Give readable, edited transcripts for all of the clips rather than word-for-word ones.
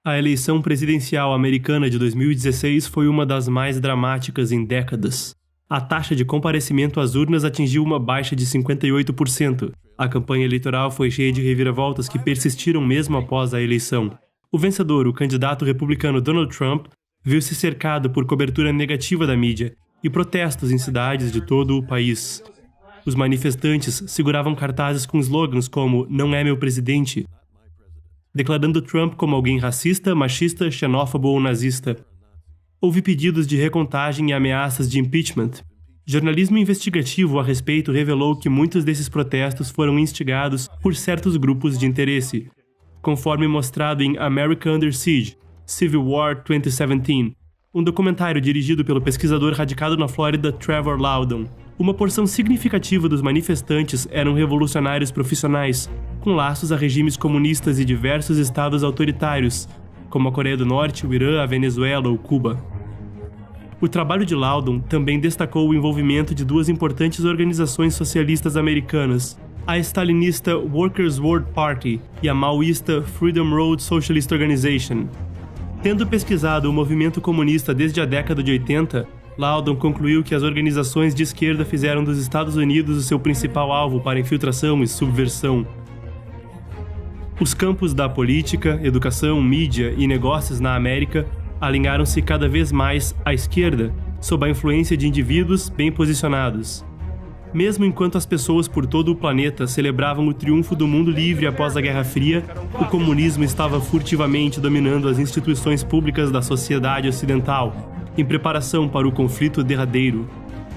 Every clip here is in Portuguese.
A eleição presidencial americana de 2016 foi uma das mais dramáticas em décadas. A taxa de comparecimento às urnas atingiu uma baixa de 58%. A campanha eleitoral foi cheia de reviravoltas que persistiram mesmo após a eleição. O vencedor, o candidato republicano Donald Trump, viu-se cercado por cobertura negativa da mídia e protestos em cidades de todo o país. Os manifestantes seguravam cartazes com slogans como "Não é meu presidente", declarando Trump como alguém racista, machista, xenófobo ou nazista. Houve pedidos de recontagem e ameaças de impeachment. Jornalismo investigativo a respeito revelou que muitos desses protestos foram instigados por certos grupos de interesse, conforme mostrado em America Under Siege, Civil War 2017, um documentário dirigido pelo pesquisador radicado na Flórida Trevor Loudon. Uma porção significativa dos manifestantes eram revolucionários profissionais, com laços a regimes comunistas e diversos estados autoritários, como a Coreia do Norte, o Irã, a Venezuela ou Cuba. O trabalho de Loudon também destacou o envolvimento de duas importantes organizações socialistas americanas, a stalinista Workers' World Party e a maoísta Freedom Road Socialist Organization. Tendo pesquisado o movimento comunista desde a década de 80, Loudon concluiu que as organizações de esquerda fizeram dos Estados Unidos o seu principal alvo para infiltração e subversão. Os campos da política, educação, mídia e negócios na América alinharam-se cada vez mais à esquerda, sob a influência de indivíduos bem posicionados. Mesmo enquanto as pessoas por todo o planeta celebravam o triunfo do mundo livre após a Guerra Fria, o comunismo estava furtivamente dominando as instituições públicas da sociedade ocidental, em preparação para o conflito derradeiro.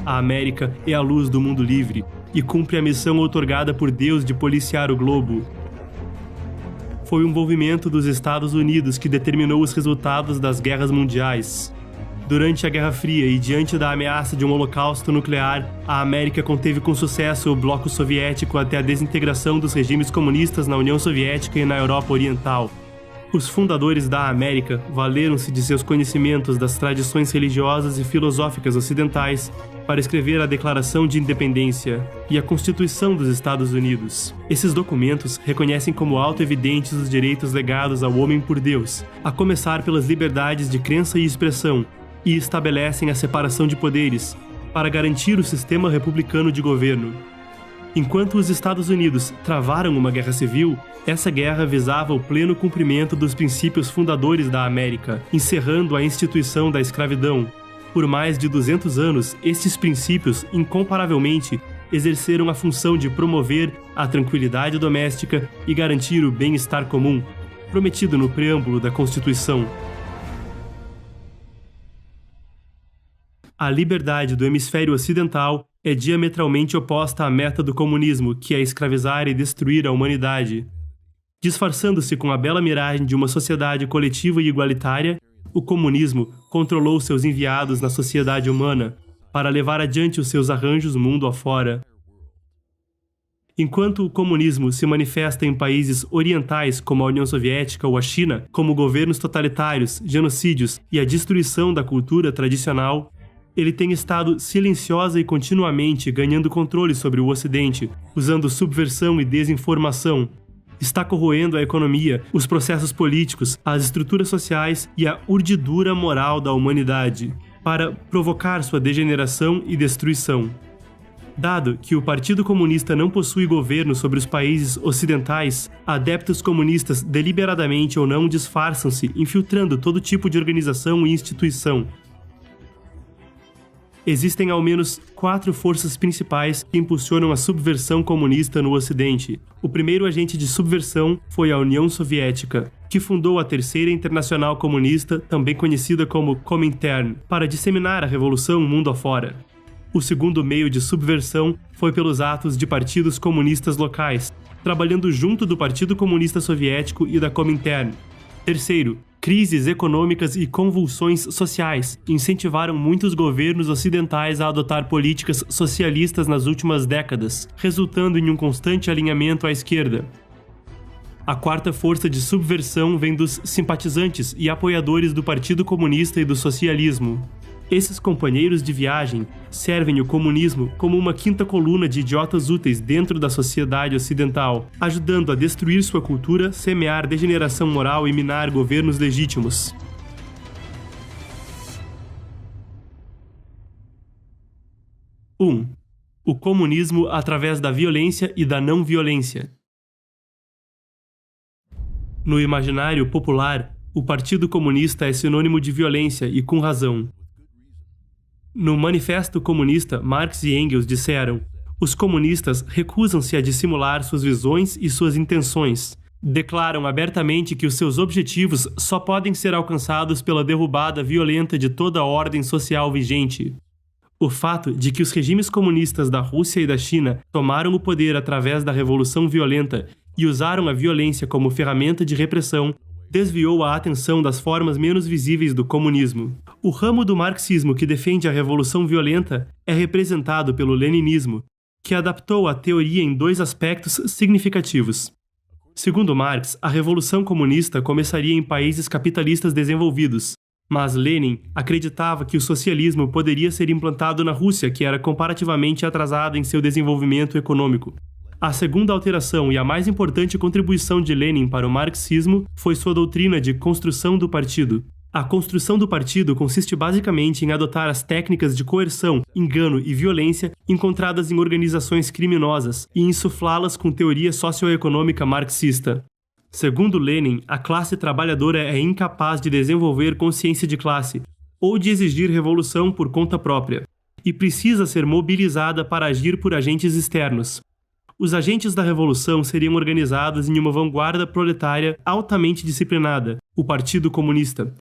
A América é a luz do mundo livre e cumpre a missão outorgada por Deus de policiar o globo. Foi o envolvimento dos Estados Unidos que determinou os resultados das guerras mundiais. Durante a Guerra Fria e diante da ameaça de um holocausto nuclear, a América conteve com sucesso o bloco soviético até a desintegração dos regimes comunistas na União Soviética e na Europa Oriental. Os fundadores da América valeram-se de seus conhecimentos das tradições religiosas e filosóficas ocidentais para escrever a Declaração de Independência e a Constituição dos Estados Unidos. Esses documentos reconhecem como auto-evidentes os direitos legados ao homem por Deus, a começar pelas liberdades de crença e expressão, e estabelecem a separação de poderes para garantir o sistema republicano de governo. Enquanto os Estados Unidos travaram uma guerra civil, essa guerra visava o pleno cumprimento dos princípios fundadores da América, encerrando a instituição da escravidão. Por mais de 200 anos, estes princípios, incomparavelmente, exerceram a função de promover a tranquilidade doméstica e garantir o bem-estar comum, prometido no preâmbulo da Constituição. A liberdade do hemisfério ocidental é diametralmente oposta à meta do comunismo, que é escravizar e destruir a humanidade. Disfarçando-se com a bela miragem de uma sociedade coletiva e igualitária, o comunismo controlou seus enviados na sociedade humana para levar adiante os seus arranjos mundo afora. Enquanto o comunismo se manifesta em países orientais como a União Soviética ou a China, como governos totalitários, genocídios e a destruição da cultura tradicional, ele tem estado silenciosa e continuamente ganhando controle sobre o Ocidente, usando subversão e desinformação. Está corroendo a economia, os processos políticos, as estruturas sociais e a urdidura moral da humanidade, para provocar sua degeneração e destruição. Dado que o Partido Comunista não possui governo sobre os países ocidentais, adeptos comunistas deliberadamente ou não disfarçam-se, infiltrando todo tipo de organização e instituição. Existem ao menos 4 forças principais que impulsionam a subversão comunista no Ocidente. O primeiro agente de subversão foi a União Soviética, que fundou a Terceira Internacional Comunista, também conhecida como Comintern, para disseminar a revolução mundo afora. O segundo meio de subversão foi pelos atos de partidos comunistas locais, trabalhando junto do Partido Comunista Soviético e da Comintern. Terceiro, crises econômicas e convulsões sociais incentivaram muitos governos ocidentais a adotar políticas socialistas nas últimas décadas, resultando em um constante alinhamento à esquerda. A quarta força de subversão vem dos simpatizantes e apoiadores do Partido Comunista e do socialismo. Esses companheiros de viagem servem o comunismo como uma quinta coluna de idiotas úteis dentro da sociedade ocidental, ajudando a destruir sua cultura, semear degeneração moral e minar governos legítimos. O comunismo através da violência e da não violência. No imaginário popular, o Partido Comunista é sinônimo de violência e com razão. No Manifesto Comunista, Marx e Engels disseram: os comunistas recusam-se a dissimular suas visões e suas intenções. Declaram abertamente que os seus objetivos só podem ser alcançados pela derrubada violenta de toda a ordem social vigente. O fato de que os regimes comunistas da Rússia e da China tomaram o poder através da revolução violenta e usaram a violência como ferramenta de repressão desviou a atenção das formas menos visíveis do comunismo. O ramo do marxismo que defende a revolução violenta é representado pelo leninismo, que adaptou a teoria em dois aspectos significativos. Segundo Marx, a revolução comunista começaria em países capitalistas desenvolvidos, mas Lenin acreditava que o socialismo poderia ser implantado na Rússia, que era comparativamente atrasada em seu desenvolvimento econômico. A segunda alteração e a mais importante contribuição de Lenin para o marxismo foi sua doutrina de construção do partido. A construção do partido consiste basicamente em adotar as técnicas de coerção, engano e violência encontradas em organizações criminosas e insuflá-las com teoria socioeconômica marxista. Segundo Lenin, a classe trabalhadora é incapaz de desenvolver consciência de classe ou de exigir revolução por conta própria, e precisa ser mobilizada para agir por agentes externos. Os agentes da revolução seriam organizados em uma vanguarda proletária altamente disciplinada, o Partido Comunista.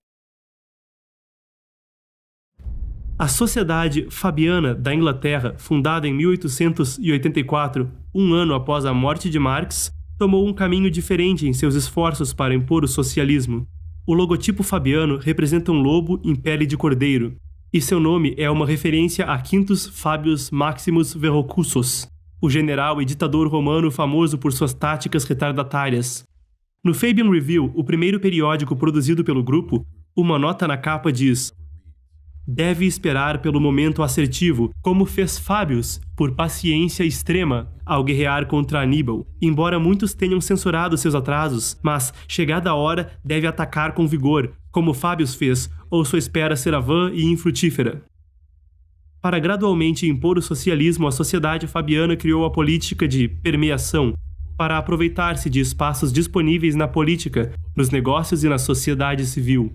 A Sociedade Fabiana da Inglaterra, fundada em 1884, um ano após a morte de Marx, tomou um caminho diferente em seus esforços para impor o socialismo. O logotipo fabiano representa um lobo em pele de cordeiro, e seu nome é uma referência a Quintus Fabius Maximus Verrucus, o general e ditador romano famoso por suas táticas retardatárias. No Fabian Review, o primeiro periódico produzido pelo grupo, uma nota na capa diz: deve esperar pelo momento assertivo, como fez Fabius, por paciência extrema, ao guerrear contra Aníbal. Embora muitos tenham censurado seus atrasos, mas, chegada a hora, deve atacar com vigor, como Fabius fez, ou sua espera será vã e infrutífera. Para gradualmente impor o socialismo, a sociedade fabiana criou a política de permeação, para aproveitar-se de espaços disponíveis na política, nos negócios e na sociedade civil.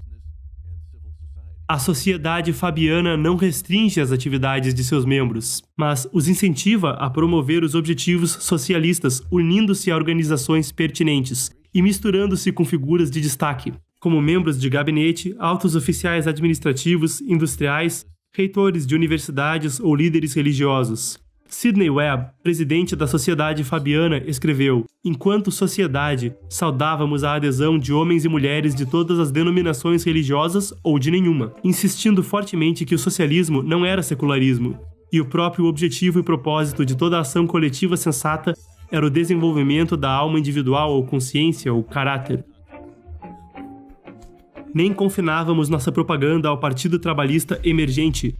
A sociedade fabiana não restringe as atividades de seus membros, mas os incentiva a promover os objetivos socialistas, unindo-se a organizações pertinentes e misturando-se com figuras de destaque, como membros de gabinete, altos oficiais administrativos, industriais, reitores de universidades ou líderes religiosos. Sidney Webb, presidente da Sociedade Fabiana, escreveu: enquanto sociedade, saudávamos a adesão de homens e mulheres de todas as denominações religiosas ou de nenhuma, insistindo fortemente que o socialismo não era secularismo, e o próprio objetivo e propósito de toda ação coletiva sensata era o desenvolvimento da alma individual ou consciência ou caráter. Nem confinávamos nossa propaganda ao Partido Trabalhista Emergente,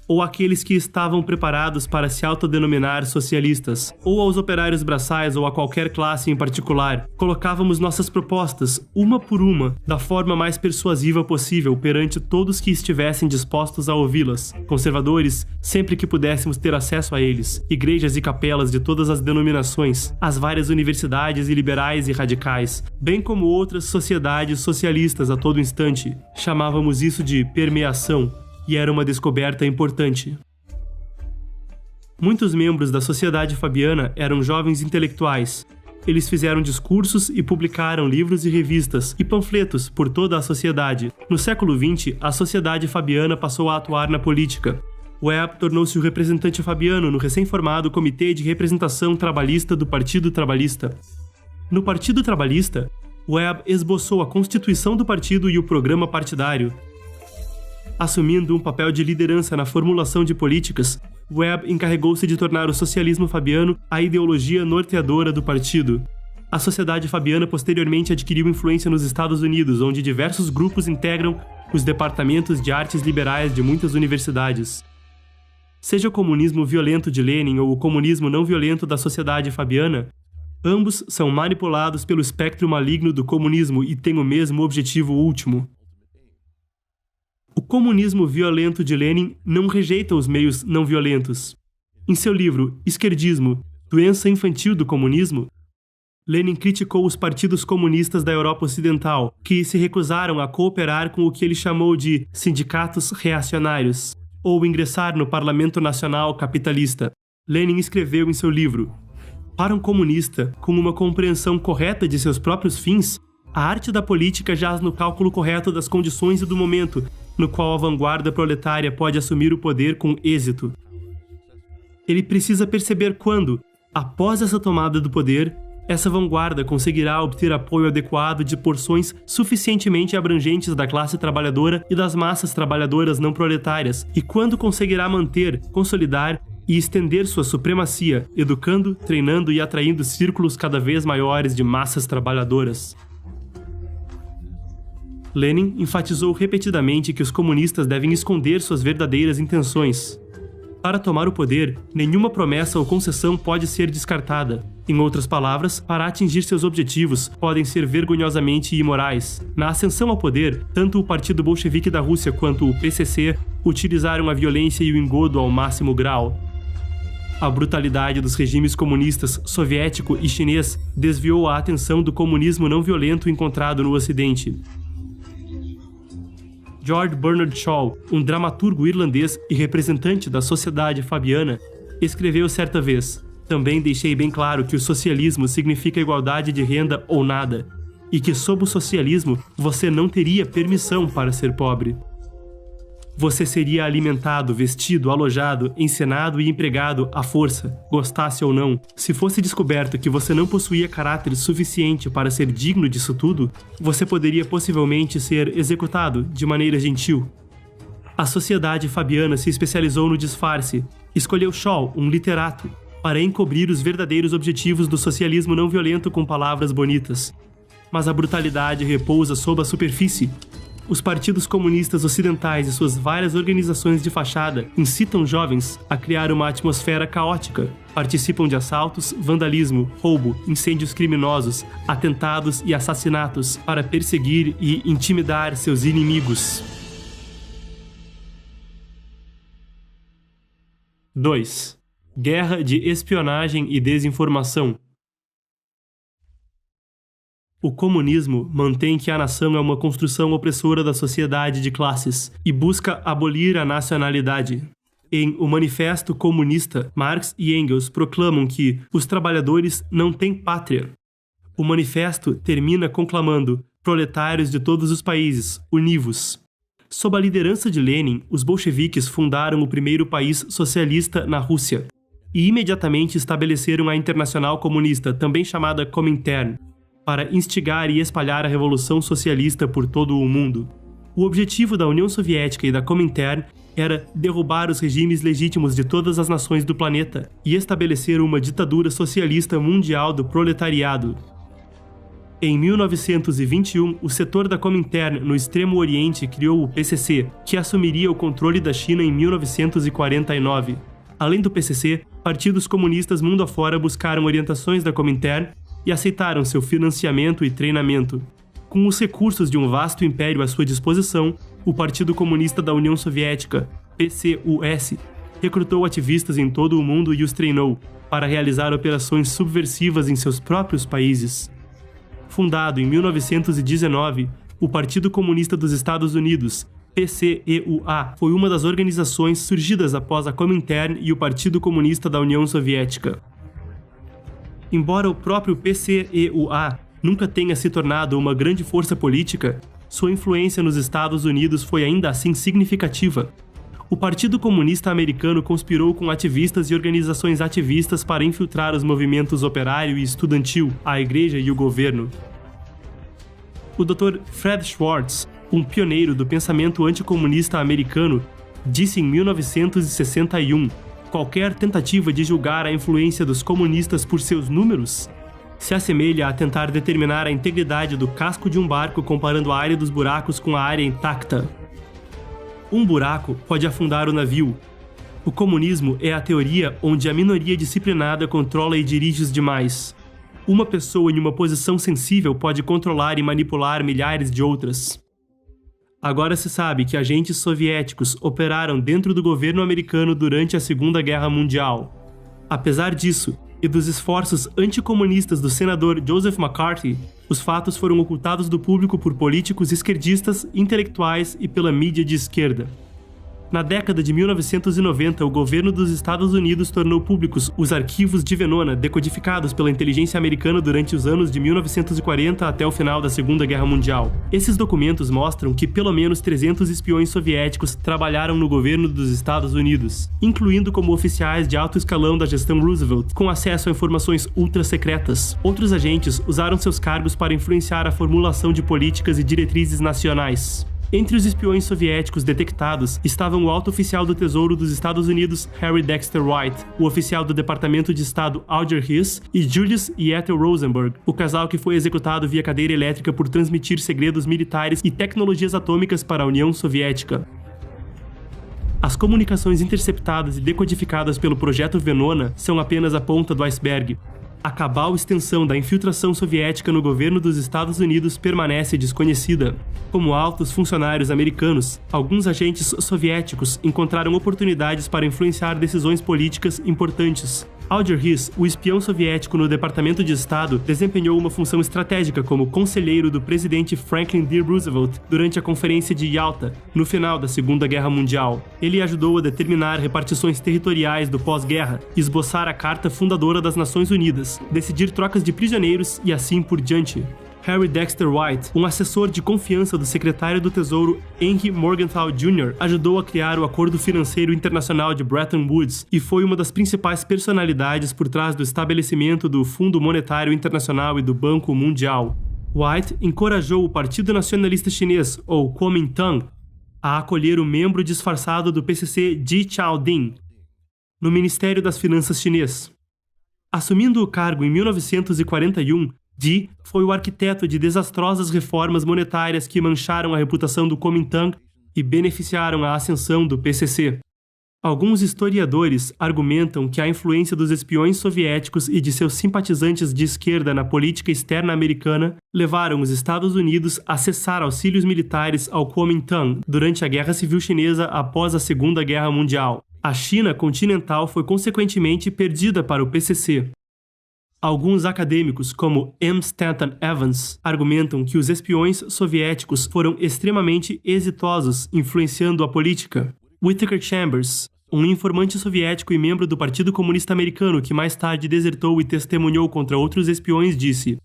ou àqueles que estavam preparados para se autodenominar socialistas, ou aos operários braçais ou a qualquer classe em particular. Colocávamos nossas propostas, uma por uma, da forma mais persuasiva possível perante todos que estivessem dispostos a ouvi-las. Conservadores, sempre que pudéssemos ter acesso a eles, igrejas e capelas de todas as denominações, as várias universidades e liberais e radicais, bem como outras sociedades socialistas a todo instante. Chamávamos isso de permeação. E era uma descoberta importante. Muitos membros da Sociedade Fabiana eram jovens intelectuais. Eles fizeram discursos e publicaram livros e revistas e panfletos por toda a sociedade. No século XX, a Sociedade Fabiana passou a atuar na política. Webb tornou-se o representante fabiano no recém-formado Comitê de Representação Trabalhista do Partido Trabalhista. No Partido Trabalhista, Webb esboçou a constituição do partido e o programa partidário. Assumindo um papel de liderança na formulação de políticas, Webb encarregou-se de tornar o socialismo fabiano a ideologia norteadora do partido. A Sociedade Fabiana posteriormente adquiriu influência nos Estados Unidos, onde diversos grupos integram os departamentos de artes liberais de muitas universidades. Seja o comunismo violento de Lenin ou o comunismo não violento da sociedade fabiana, ambos são manipulados pelo espectro maligno do comunismo e têm o mesmo objetivo último. O comunismo violento de Lenin não rejeita os meios não violentos. Em seu livro Esquerdismo, Doença Infantil do Comunismo, Lenin criticou os partidos comunistas da Europa Ocidental, que se recusaram a cooperar com o que ele chamou de sindicatos reacionários, ou ingressar no Parlamento Nacional Capitalista. Lenin escreveu em seu livro: para um comunista, com uma compreensão correta de seus próprios fins, a arte da política jaz no cálculo correto das condições e do momento, no qual a vanguarda proletária pode assumir o poder com êxito. Ele precisa perceber quando, após essa tomada do poder, essa vanguarda conseguirá obter apoio adequado de porções suficientemente abrangentes da classe trabalhadora e das massas trabalhadoras não proletárias, e quando conseguirá manter, consolidar e estender sua supremacia, educando, treinando e atraindo círculos cada vez maiores de massas trabalhadoras. Lenin enfatizou repetidamente que os comunistas devem esconder suas verdadeiras intenções. Para tomar o poder, nenhuma promessa ou concessão pode ser descartada. Em outras palavras, para atingir seus objetivos, podem ser vergonhosamente imorais. Na ascensão ao poder, tanto o Partido Bolchevique da Rússia quanto o PCC utilizaram a violência e o engodo ao máximo grau. A brutalidade dos regimes comunistas soviético e chinês desviou a atenção do comunismo não violento encontrado no Ocidente. George Bernard Shaw, um dramaturgo irlandês e representante da sociedade fabiana, escreveu certa vez: também deixei bem claro que o socialismo significa igualdade de renda ou nada, e que sob o socialismo você não teria permissão para ser pobre. Você seria alimentado, vestido, alojado, encenado e empregado à força, gostasse ou não. Se fosse descoberto que você não possuía caráter suficiente para ser digno disso tudo, você poderia possivelmente ser executado de maneira gentil. A sociedade fabiana se especializou no disfarce. Escolheu Shaw, um literato, para encobrir os verdadeiros objetivos do socialismo não violento com palavras bonitas. Mas a brutalidade repousa sob a superfície. Os partidos comunistas ocidentais e suas várias organizações de fachada incitam jovens a criar uma atmosfera caótica. Participam de assaltos, vandalismo, roubo, incêndios criminosos, atentados e assassinatos para perseguir e intimidar seus inimigos. 2. Guerra de espionagem e desinformação. O comunismo mantém que a nação é uma construção opressora da sociedade de classes e busca abolir a nacionalidade. Em O Manifesto Comunista, Marx e Engels proclamam que os trabalhadores não têm pátria. O manifesto termina conclamando: proletários de todos os países, univos. Sob a liderança de Lenin, os bolcheviques fundaram o primeiro país socialista na Rússia e imediatamente estabeleceram a Internacional Comunista, também chamada Comintern, para instigar e espalhar a revolução socialista por todo o mundo. O objetivo da União Soviética e da Comintern era derrubar os regimes legítimos de todas as nações do planeta e estabelecer uma ditadura socialista mundial do proletariado. Em 1921, o setor da Comintern no Extremo Oriente criou o PCC, que assumiria o controle da China em 1949. Além do PCC, partidos comunistas mundo afora buscaram orientações da Comintern e aceitaram seu financiamento e treinamento. Com os recursos de um vasto império à sua disposição, o Partido Comunista da União Soviética, PCUS, recrutou ativistas em todo o mundo e os treinou para realizar operações subversivas em seus próprios países. Fundado em 1919, o Partido Comunista dos Estados Unidos, PCEUA, foi uma das organizações surgidas após a Comintern e o Partido Comunista da União Soviética. Embora o próprio PCEUA nunca tenha se tornado uma grande força política, sua influência nos Estados Unidos foi ainda assim significativa. O Partido Comunista Americano conspirou com ativistas e organizações ativistas para infiltrar os movimentos operário e estudantil, a igreja e o governo. O Dr. Fred Schwartz, um pioneiro do pensamento anticomunista americano, disse em 1961: qualquer tentativa de julgar a influência dos comunistas por seus números Se assemelha a tentar determinar a integridade do casco de um barco comparando a área dos buracos com a área intacta. Um buraco pode afundar o navio. O comunismo é a teoria onde a minoria disciplinada controla e dirige os demais. Uma pessoa em uma posição sensível pode controlar e manipular milhares de outras. Agora se sabe que agentes soviéticos operaram dentro do governo americano durante a Segunda Guerra Mundial. Apesar disso, e dos esforços anticomunistas do senador Joseph McCarthy, os fatos foram ocultados do público por políticos esquerdistas, intelectuais e pela mídia de esquerda. Na década de 1990, o governo dos Estados Unidos tornou públicos os arquivos de Venona decodificados pela inteligência americana durante os anos de 1940 até o final da Segunda Guerra Mundial. Esses documentos mostram que pelo menos 300 espiões soviéticos trabalharam no governo dos Estados Unidos, incluindo como oficiais de alto escalão da gestão Roosevelt, com acesso a informações ultra-secretas. Outros agentes usaram seus cargos para influenciar a formulação de políticas e diretrizes nacionais. Entre os espiões soviéticos detectados estavam o alto oficial do Tesouro dos Estados Unidos, Harry Dexter White, o oficial do Departamento de Estado, Alger Hiss, e Julius e Ethel Rosenberg, o casal que foi executado via cadeira elétrica por transmitir segredos militares e tecnologias atômicas para a União Soviética. As comunicações interceptadas e decodificadas pelo Projeto Venona são apenas a ponta do iceberg. A cabal extensão da infiltração soviética no governo dos Estados Unidos permanece desconhecida. Como altos funcionários americanos, alguns agentes soviéticos encontraram oportunidades para influenciar decisões políticas importantes. Alger Hiss, o espião soviético no Departamento de Estado, desempenhou uma função estratégica como conselheiro do presidente Franklin D. Roosevelt durante a Conferência de Yalta, no final da Segunda Guerra Mundial. Ele ajudou a determinar repartições territoriais do pós-guerra, esboçar a Carta Fundadora das Nações Unidas, decidir trocas de prisioneiros e assim por diante. Harry Dexter White, um assessor de confiança do secretário do Tesouro Henry Morgenthau Jr., ajudou a criar o Acordo Financeiro Internacional de Bretton Woods e foi uma das principais personalidades por trás do estabelecimento do Fundo Monetário Internacional e do Banco Mundial. White encorajou o Partido Nacionalista Chinês, ou Kuomintang, a acolher o membro disfarçado do PCC Ji Chaoding no Ministério das Finanças chinês. Assumindo o cargo em 1941, Ji foi o arquiteto de desastrosas reformas monetárias que mancharam a reputação do Kuomintang e beneficiaram a ascensão do PCC. Alguns historiadores argumentam que a influência dos espiões soviéticos e de seus simpatizantes de esquerda na política externa americana levaram os Estados Unidos a cessar auxílios militares ao Kuomintang durante a Guerra Civil Chinesa após a Segunda Guerra Mundial. A China continental foi consequentemente perdida para o PCC. Alguns acadêmicos, como M. Stanton Evans, argumentam que os espiões soviéticos foram extremamente exitosos influenciando a política. Whittaker Chambers, um informante soviético e membro do Partido Comunista Americano que mais tarde desertou e testemunhou contra outros espiões, disse: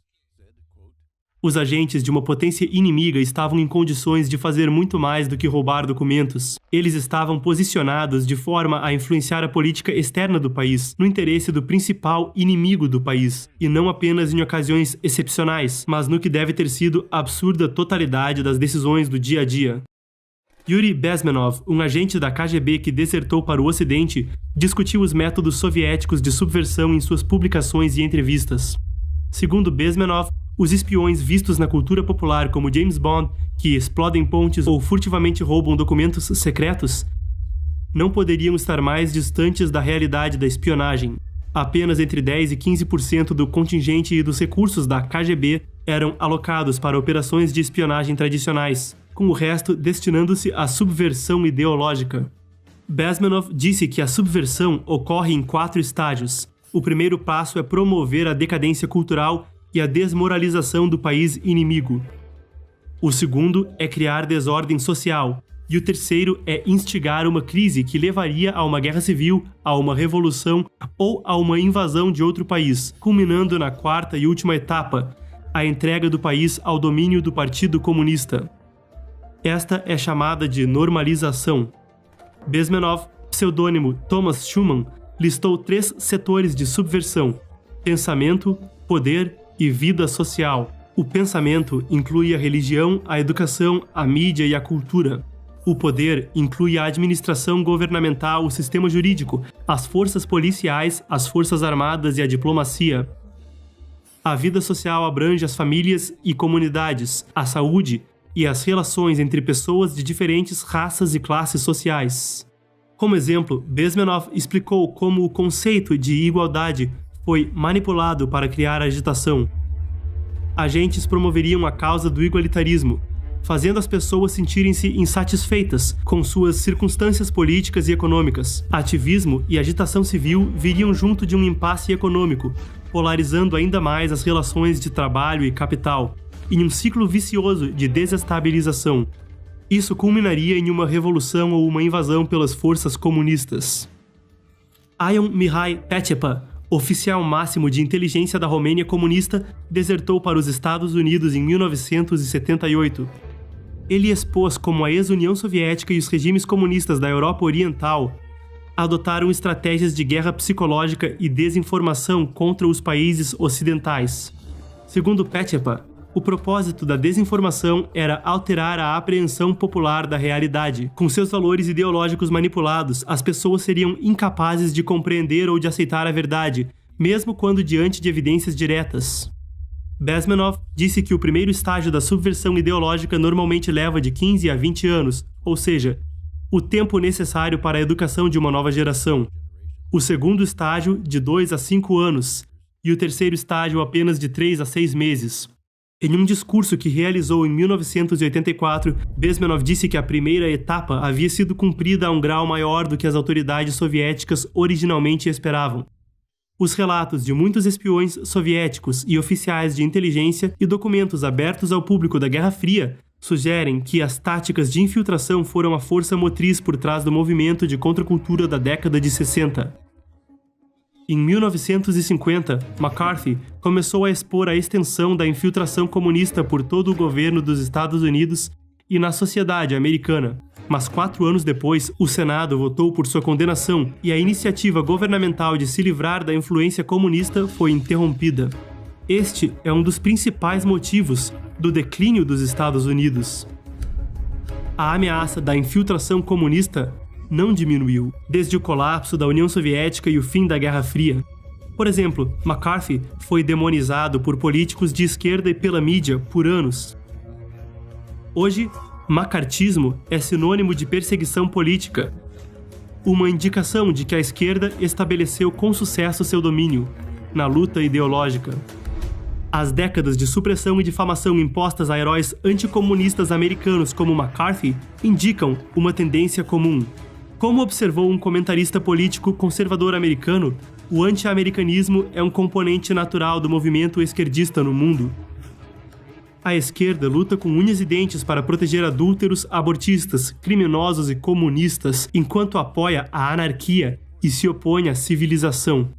"Os agentes de uma potência inimiga estavam em condições de fazer muito mais do que roubar documentos. Eles estavam posicionados de forma a influenciar a política externa do país, no interesse do principal inimigo do país, e não apenas em ocasiões excepcionais, mas no que deve ter sido a absurda totalidade das decisões do dia a dia." Yuri Bezmenov, um agente da KGB que desertou para o Ocidente, discutiu os métodos soviéticos de subversão em suas publicações e entrevistas. Segundo Bezmenov, os espiões vistos na cultura popular como James Bond, que explodem pontes ou furtivamente roubam documentos secretos, não poderiam estar mais distantes da realidade da espionagem. Apenas entre 10% e 15% do contingente e dos recursos da KGB eram alocados para operações de espionagem tradicionais, com o resto destinando-se à subversão ideológica. Bezmenov disse que a subversão ocorre em 4 estágios. O primeiro passo é promover a decadência cultural e a desmoralização do país inimigo. O segundo é criar desordem social. E o terceiro é instigar uma crise que levaria a uma guerra civil, a uma revolução ou a uma invasão de outro país, culminando na 4ª e última etapa, a entrega do país ao domínio do Partido Comunista. Esta é chamada de normalização. Bezmenov, pseudônimo Thomas Schumann, listou 3 setores de subversão: pensamento, poder e vida social. O pensamento inclui a religião, a educação, a mídia e a cultura. O poder inclui a administração governamental, o sistema jurídico, as forças policiais, as forças armadas e a diplomacia. A vida social abrange as famílias e comunidades, a saúde e as relações entre pessoas de diferentes raças e classes sociais. Como exemplo, Bezmenov explicou como o conceito de igualdade foi manipulado para criar agitação. Agentes promoveriam a causa do igualitarismo, fazendo as pessoas sentirem-se insatisfeitas com suas circunstâncias políticas e econômicas. Ativismo e agitação civil viriam junto de um impasse econômico, polarizando ainda mais as relações de trabalho e capital, em um ciclo vicioso de desestabilização. Isso culminaria em uma revolução ou uma invasão pelas forças comunistas. Ion Mihai Pechepa, oficial máximo de inteligência da Romênia comunista, desertou para os Estados Unidos em 1978. Ele expôs como a ex-União Soviética e os regimes comunistas da Europa Oriental adotaram estratégias de guerra psicológica e desinformação contra os países ocidentais. Segundo Pechepa, o propósito da desinformação era alterar a apreensão popular da realidade. Com seus valores ideológicos manipulados, as pessoas seriam incapazes de compreender ou de aceitar a verdade, mesmo quando diante de evidências diretas. Bezmenov disse que o primeiro estágio da subversão ideológica normalmente leva de 15 a 20 anos, ou seja, o tempo necessário para a educação de uma nova geração. O segundo estágio, de 2 a 5 anos, e o terceiro estágio apenas de 3 a 6 meses. Em um discurso que realizou em 1984, Bezmenov disse que a primeira etapa havia sido cumprida a um grau maior do que as autoridades soviéticas originalmente esperavam. Os relatos de muitos espiões soviéticos e oficiais de inteligência e documentos abertos ao público da Guerra Fria sugerem que as táticas de infiltração foram a força motriz por trás do movimento de contracultura da década de 60. Em 1950, McCarthy começou a expor a extensão da infiltração comunista por todo o governo dos Estados Unidos e na sociedade americana. Mas 4 anos depois, o Senado votou por sua condenação e a iniciativa governamental de se livrar da influência comunista foi interrompida. Este é um dos principais motivos do declínio dos Estados Unidos. A ameaça da infiltração comunista não diminuiu desde o colapso da União Soviética e o fim da Guerra Fria. Por exemplo, McCarthy foi demonizado por políticos de esquerda e pela mídia por anos. Hoje, macartismo é sinônimo de perseguição política, uma indicação de que a esquerda estabeleceu com sucesso seu domínio na luta ideológica. As décadas de supressão e difamação impostas a heróis anticomunistas americanos como McCarthy indicam uma tendência comum. Como observou um comentarista político conservador americano, o anti-americanismo é um componente natural do movimento esquerdista no mundo. A esquerda luta com unhas e dentes para proteger adúlteros, abortistas, criminosos e comunistas, enquanto apoia a anarquia e se opõe à civilização.